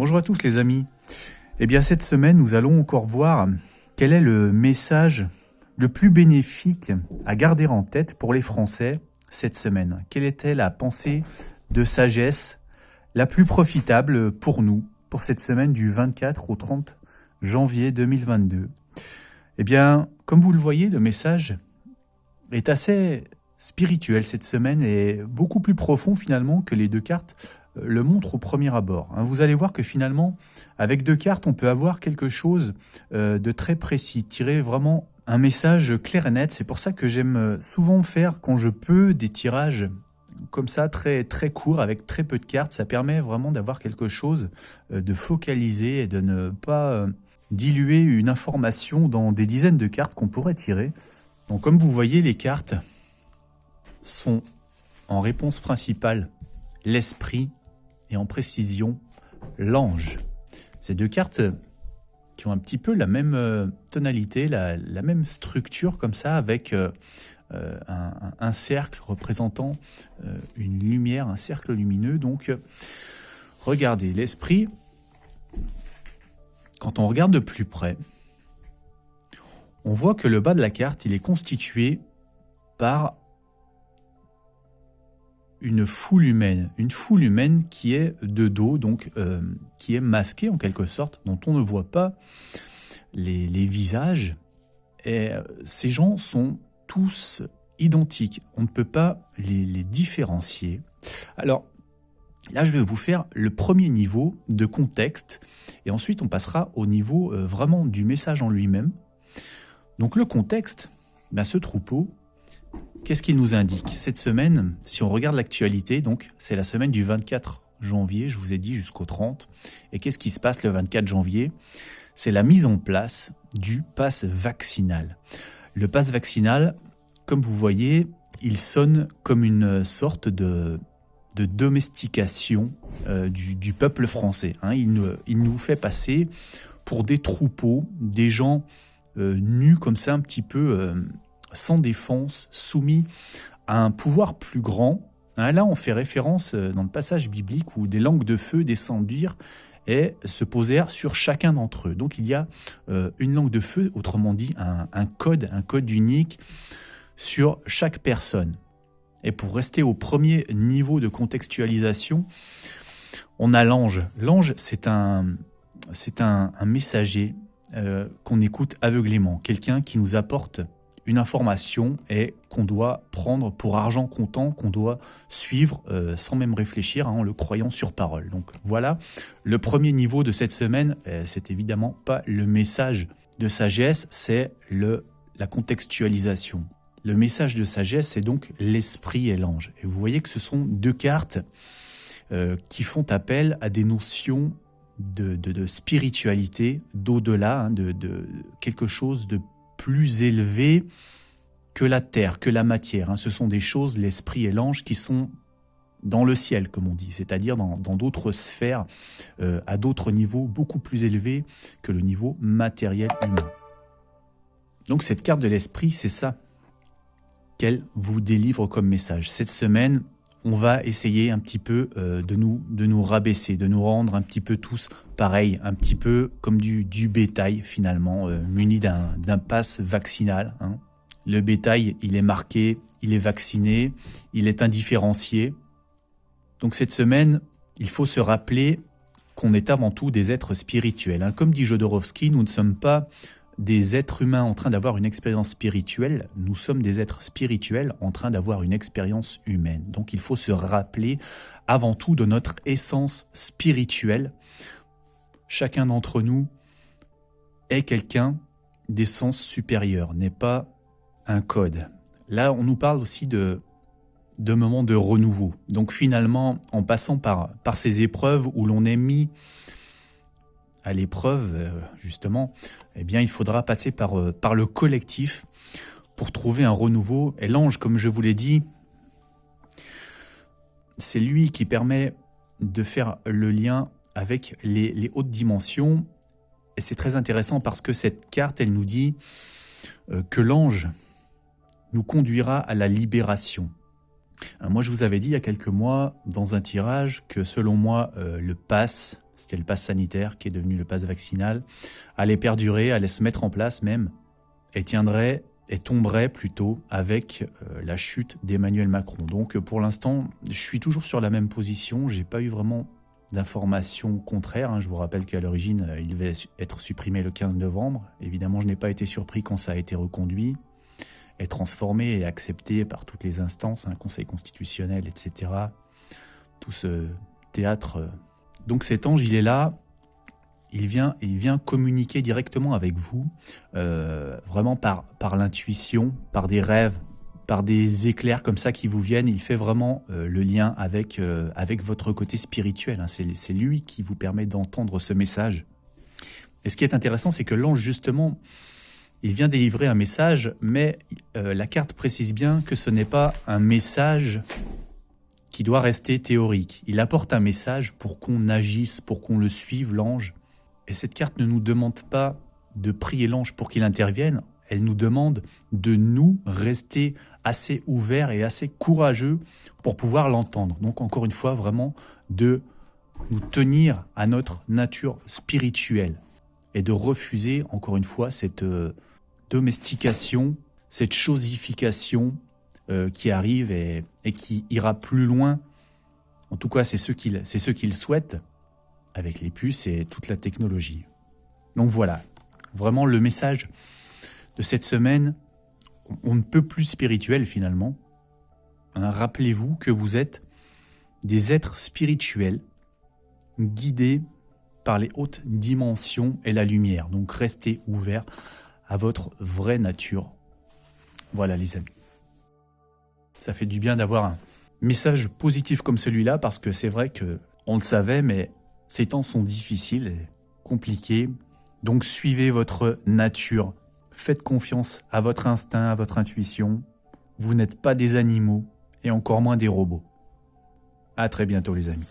Bonjour à tous les amis. Eh bien cette semaine, nous allons encore voir quel est le message le plus bénéfique à garder en tête pour les Français cette semaine. Quelle était la pensée de sagesse la plus profitable pour nous, pour cette semaine du 24 au 30 janvier 2022 ? Eh bien, comme vous le voyez, le message est assez spirituel cette semaine et beaucoup plus profond finalement que les deux cartes le montrent au premier abord. Vous allez voir que finalement, avec deux cartes, on peut avoir quelque chose de très précis, tirer vraiment un message clair et net. C'est pour ça que j'aime souvent faire, quand je peux, des tirages comme ça, très, très courts, avec très peu de cartes. Ça permet vraiment d'avoir quelque chose de focalisé et de ne pas diluer une information dans des dizaines de cartes qu'on pourrait tirer. Donc comme vous voyez, les cartes sont en réponse principale l'esprit et en précision l'ange. Ces deux cartes qui ont un petit peu la même tonalité, la même structure comme ça, avec un cercle représentant une lumière, un cercle lumineux. Donc regardez, l'esprit, quand on regarde de plus près, on voit que le bas de la carte, il est constitué par une foule humaine qui est de dos, donc qui est masquée en quelque sorte, dont on ne voit pas les visages. Et ces gens sont tous identiques, on ne peut pas les différencier. Alors là, je vais vous faire le premier niveau de contexte, et ensuite on passera au niveau vraiment du message en lui-même. Donc le contexte, ce troupeau, qu'est-ce qu'il nous indique ? Cette semaine, si on regarde l'actualité, donc c'est la semaine du 24 janvier, je vous ai dit jusqu'au 30. Et qu'est-ce qui se passe le 24 janvier ? C'est la mise en place du pass vaccinal. Le pass vaccinal, comme vous voyez, il sonne comme une sorte de domestication du peuple français. Il nous fait passer pour des troupeaux, des gens nus comme ça, un petit peu sans défense, soumis à un pouvoir plus grand. Là, on fait référence dans le passage biblique où des langues de feu descendirent et se posèrent sur chacun d'entre eux. Donc il y a une langue de feu, autrement dit un code unique sur chaque personne. Et pour rester au premier niveau de contextualisation, on a l'ange. L'ange, c'est un messager qu'on écoute aveuglément, quelqu'un qui nous apporte une information et qu'on doit prendre pour argent comptant, qu'on doit suivre sans même réfléchir, en le croyant sur parole. Donc voilà, le premier niveau de cette semaine, c'est évidemment pas le message de sagesse, c'est la contextualisation. Le message de sagesse, c'est donc l'esprit et l'ange. Et vous voyez que ce sont deux cartes qui font appel à des notions de spiritualité, d'au-delà, de quelque chose de plus élevé que la terre, que la matière. Ce sont des choses, l'esprit et l'ange, qui sont dans le ciel, comme on dit, c'est-à-dire dans d'autres sphères, à d'autres niveaux beaucoup plus élevés que le niveau matériel humain. Donc cette carte de l'esprit, c'est ça qu'elle vous délivre comme message. Cette semaine, on va essayer un petit peu de nous rabaisser, de nous rendre un petit peu tous pareils, un petit peu comme du bétail finalement, muni d'un pass vaccinal. Le bétail, il est marqué, il est vacciné, il est indifférencié. Donc cette semaine, il faut se rappeler qu'on est avant tout des êtres spirituels. Comme dit Jodorowsky, nous ne sommes pas des êtres humains en train d'avoir une expérience spirituelle, nous sommes des êtres spirituels en train d'avoir une expérience humaine. Donc il faut se rappeler avant tout de notre essence spirituelle. Chacun d'entre nous est quelqu'un d'essence supérieure, n'est pas un code. Là, on nous parle aussi de moments de renouveau. Donc finalement, en passant par ces épreuves où l'on est mis à l'épreuve, justement, il faudra passer par le collectif pour trouver un renouveau. Et l'ange, comme je vous l'ai dit, c'est lui qui permet de faire le lien avec les hautes dimensions. Et c'est très intéressant parce que cette carte, elle nous dit que l'ange nous conduira à la libération. Moi, je vous avais dit il y a quelques mois, dans un tirage, que selon moi, le pass, c'était le pass sanitaire qui est devenu le pass vaccinal, allait perdurer, allait se mettre en place même, et tiendrait, et tomberait plutôt avec la chute d'Emmanuel Macron. Donc pour l'instant, je suis toujours sur la même position, j'ai pas eu vraiment d'informations contraires. Je vous rappelle qu'à l'origine, il devait être supprimé le 15 novembre. Évidemment, je n'ai pas été surpris quand ça a été reconduit, est transformé et accepté par toutes les instances, Conseil constitutionnel, etc. Tout ce théâtre. Donc cet ange, il est là, il vient communiquer directement avec vous, vraiment par l'intuition, par des rêves, par des éclairs comme ça qui vous viennent. Il fait vraiment le lien avec votre côté spirituel. C'est lui qui vous permet d'entendre ce message. Et ce qui est intéressant, c'est que l'ange, justement, il vient délivrer un message, mais la carte précise bien que ce n'est pas un message qui doit rester théorique. Il apporte un message pour qu'on agisse, pour qu'on le suive, l'ange. Et cette carte ne nous demande pas de prier l'ange pour qu'il intervienne, elle nous demande de nous rester assez ouverts et assez courageux pour pouvoir l'entendre. Donc encore une fois, vraiment de nous tenir à notre nature spirituelle et de refuser, encore une fois, cette domestication, cette chosification qui arrive et qui ira plus loin. En tout cas, c'est ce qu'ils souhaitent avec les puces et toute la technologie. Donc voilà, vraiment le message de cette semaine, on ne peut plus spirituel finalement. Rappelez-vous que vous êtes des êtres spirituels guidés par les hautes dimensions et la lumière. Donc restez ouverts à votre vraie nature. Voilà les amis. Ça fait du bien d'avoir un message positif comme celui-là parce que c'est vrai qu'on le savait, mais ces temps sont difficiles et compliqués. Donc suivez votre nature. Faites confiance à votre instinct, à votre intuition. Vous n'êtes pas des animaux et encore moins des robots. À très bientôt les amis.